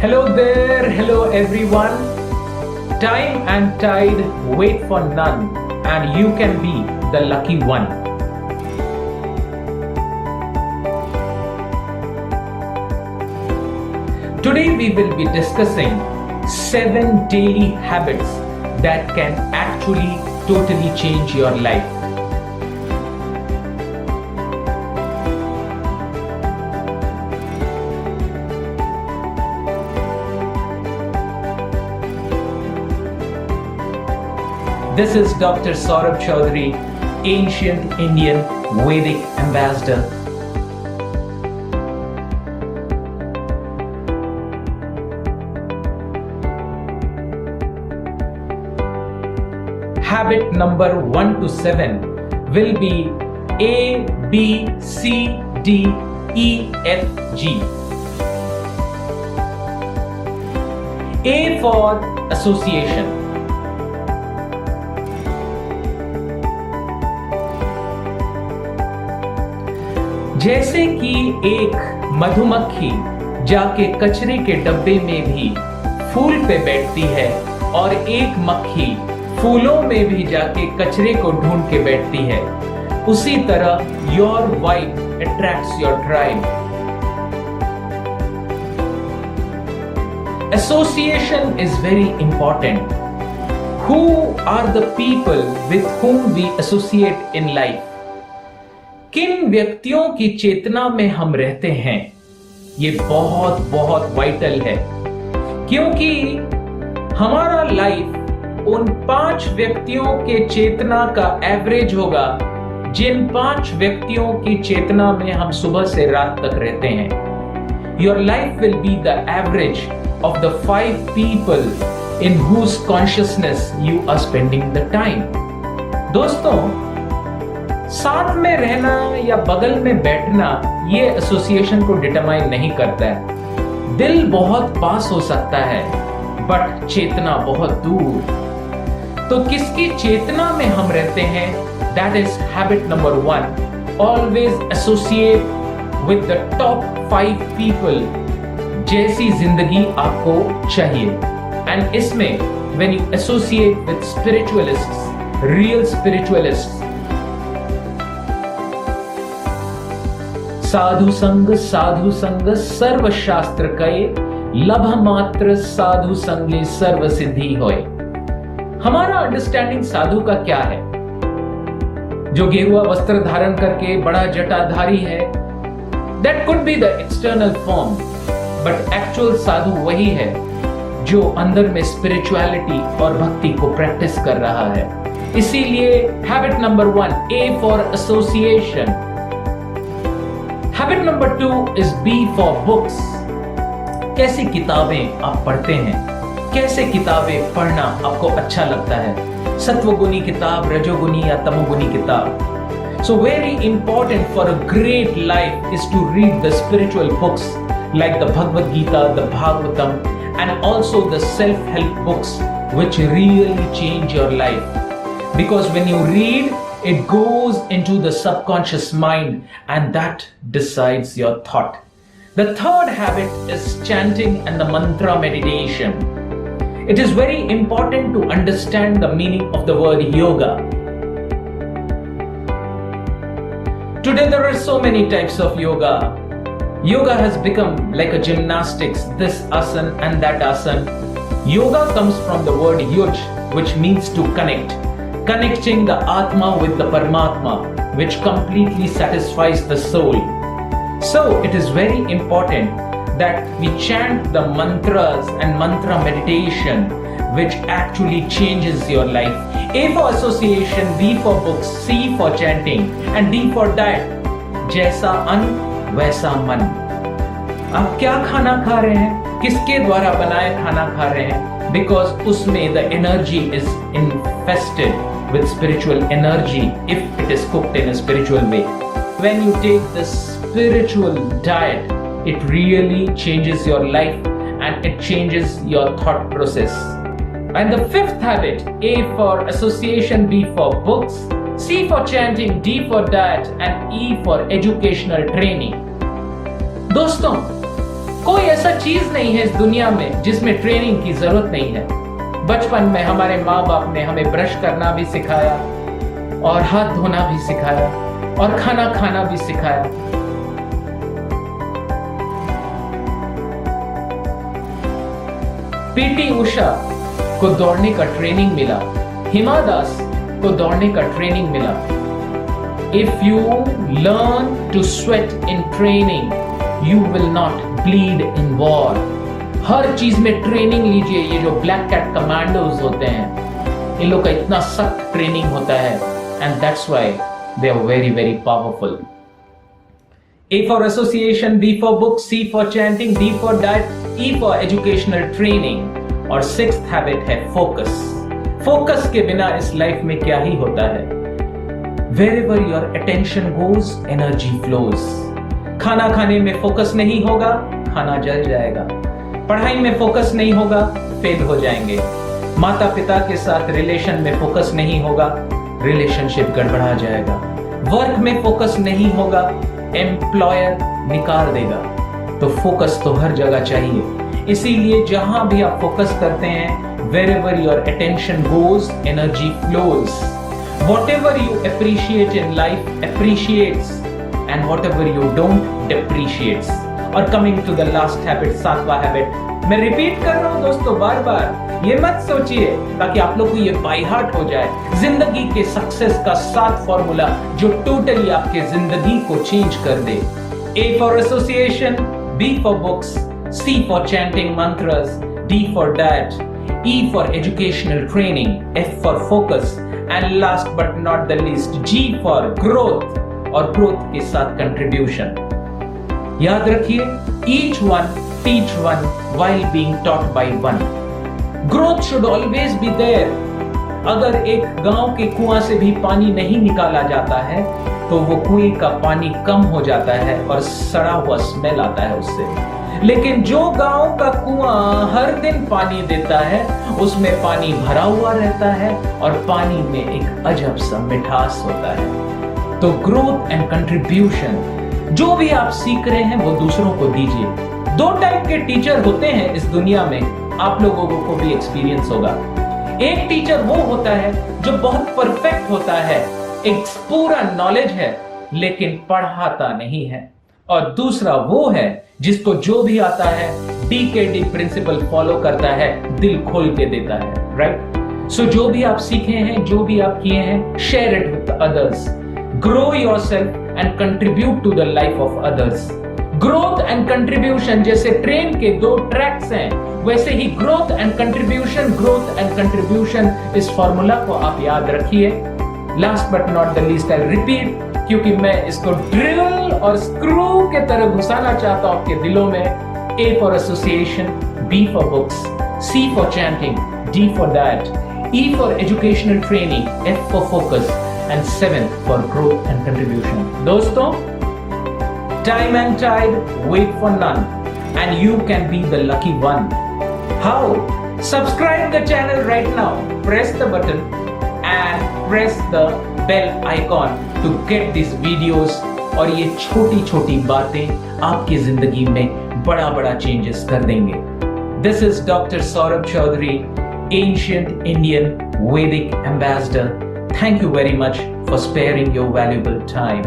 Hello there, hello everyone. Time and tide wait for none, and you can be the lucky one. Today we will be discussing 7 daily habits that can actually totally change your life. This is Dr. Saurabh Chaudhary, Ancient Indian Vedic Ambassador. Habit number 1 to 7 will be A, B, C, D, E, F, G. A for association. जैसे कि एक मधुमक्खी जाके कचरे के डब्बे में भी फूल पे बैठती है और एक मक्खी फूलों में भी जाके कचरे को ढूंढ के बैठती है, उसी तरह your vibe attracts your tribe. Association is very important. Who are the people with whom we associate in life? किन व्यक्तियों की चेतना में हम रहते हैं, ये बहुत बहुत वाइटल है, क्योंकि हमारा लाइफ उन 5 व्यक्तियों के चेतना का एवरेज होगा जिन 5 व्यक्तियों की चेतना में हम सुबह से रात तक रहते हैं. Your life will be the average of the 5 people in whose consciousness you are spending the time. दोस्तों, साथ में रहना या बगल में बैठना ये एसोसिएशन को डिटरमाइन नहीं करता है. दिल बहुत पास हो सकता है बट चेतना बहुत दूर. तो किसकी चेतना में हम रहते हैं? That is habit number 1. Always associate with the top 5 people जैसी जिंदगी आपको चाहिए. एंड इसमें when you associate with spiritualists, real spiritualists, साधु संग सर्वशास्त्र कये, लभ मात्र साधु संगे सर्व सिद्धि होए. हमारा अंडरस्टैंडिंग साधु का क्या है? जो गेरुआ वस्त्र धारण करके बड़ा जटाधारी है, that could be the external form, but actual साधु वही है जो अंदर में स्पिरिचुअलिटी और भक्ति को प्रैक्टिस कर रहा है. इसीलिए habit number 1, A for association. Habit number 2 is B for books. कैसी किताबें आप पढ़ते हैं? कैसे किताबें पढ़ना आपको अच्छा लगता है? सत्वगुणी किताब, रजोगुणी या तमोगुणी किताब? So very important for a great life is to read the spiritual books like the Bhagavad Gita, the Bhagavatam, and also the self-help books which really change your life. Because when you read, it goes into the subconscious mind and that decides your thought. The third habit is chanting and the mantra meditation. It is very important to understand the meaning of the word yoga. Today there are so many types of yoga. Yoga has become like a gymnastics, this asan and that asan. Yoga comes from the word yuj, which means to connect. Connecting the Atma with the Paramatma, which completely satisfies the soul. So it is very important that we chant the mantras and mantra meditation, which actually changes your life. A for association, B for books, C for chanting, and D for diet. जैसा अन्न वैसा मन. आप क्या खाना खा रहे हैं? किसके द्वारा बनाए खाना खा रहे हैं? Because उसमें the energy is infested with spiritual energy if it is cooked in a spiritual way. When you take this spiritual diet, it really changes your life and it changes your thought process. And the 5th habit, A for association, B for books, C for chanting, D for diet, and E for educational training. दोस्तों, कोई ऐसा चीज नहीं है इस दुनिया में जिसमें ट्रेनिंग की जरूरत नहीं है। बचपन में हमारे माँ बाप ने हमें ब्रश करना भी सिखाया और हाथ धोना भी सिखाया और खाना खाना भी सिखाया। पीटी उषा को दौड़ने का ट्रेनिंग मिला, हिमा दास को दौड़ने का ट्रेनिंग मिला। If you learn to sweat in training, you will not bleed in war. हर चीज में ट्रेनिंग लीजिए। ये जो ब्लैक कैट कमांडोज होते हैं, इन लोग का इतना सख्त ट्रेनिंग होता है, and that's why they are very very powerful. A for association, B for books, C for chanting, D for diet, E for educational training और सिक्स्थ हैबिट है फोकस। फोकस के बिना इस लाइफ में क्या ही होता है। Wherever your attention goes, energy flows. खाना खाने में फोकस नहीं होगा, खाना जल जाएगा। पढ़ाई में फोकस नहीं होगा, फेल हो जाएंगे। माता पिता के साथ रिलेशन में फोकस नहीं होगा, रिलेशनशिप गड़बड़ा जाएगा। वर्क में फोकस नहीं होगा, एम्प्लॉयर निकाल देगा। तो फोकस तो हर जगह चाहिए। इसीलिए जहां भी आप फोकस करते हैं, wherever your attention goes, energy flows. Whatever you appreciate in life appreciates, and whatever you don't depreciates. और coming to the last habit, सातवां हैबिट, मैं रिपीट कर रहा हूं दोस्तों बार बार, ये मत सोचिए, ताकि आप लोग को ये बाय हार्ट हो जाए। जिंदगी के सक्सेस का 7 फॉर्मूला जो टोटली आपके जिंदगी को चेंज कर दे। A for association, B for books, C for chanting mantras, D for diet, E for educational training, F for focus, and last but not the least, G for growth और growth के साथ contribution। याद रखिए, each one teach one while being taught by one. Growth should always be there. अगर एक गांव के कुआं से भी पानी नहीं निकाला जाता है तो वो कुएं का पानी कम हो जाता है और सड़ा हुआ स्मेल आता है उससे। लेकिन जो गांव का कुआं हर दिन पानी देता है, उसमें पानी भरा हुआ रहता है और पानी में एक अजब सा मिठास होता है। तो ग्रोथ एंड कंट्रीब्यूशन, जो भी आप सीख रहे हैं वो दूसरों को दीजिए। 2 टाइप के टीचर होते हैं इस दुनिया में, आप लोगों को भी एक्सपीरियंस होगा। एक टीचर वो होता है जो बहुत परफेक्ट होता है, एक पूरा नॉलेज है, लेकिन पढ़ाता नहीं है। और दूसरा वो है जिसको जो भी आता है DKD प्रिंसिपल फॉलो करता है, दिल खोल के देता है। राइट? सो जो भी आप सीखे हैं, जो भी आप किए हैं, share it with others. Grow yourself and contribute to the life of others. Growth and contribution जैसे ट्रेन के 2 ट्रैक्स हैं, वैसे ही ग्रोथ एंड कंट्रीब्यूशन, इस फॉर्मूला को आप याद रखिए। Last but not the least, I repeat, क्योंकि मैं इसको ड्रिल और स्क्रू के तरह घुसाना चाहता हूं आपके दिलों में। A for association, B for books, C for chanting, D for diet, E for educational training, F for focus, and 7 for growth and contribution. दोस्तों, time and tide wait for none, and you can be the lucky one. How? Subscribe the channel right now. Press the button and press the bell icon to get these videos, और ये छोटी छोटी बातें आपकी जिंदगी में बड़ा बड़ा चेंजेस कर देंगे। This is Dr. Saurabh Chaudhary, Ancient Indian Vedic Ambassador. Thank you very much for sparing your valuable time.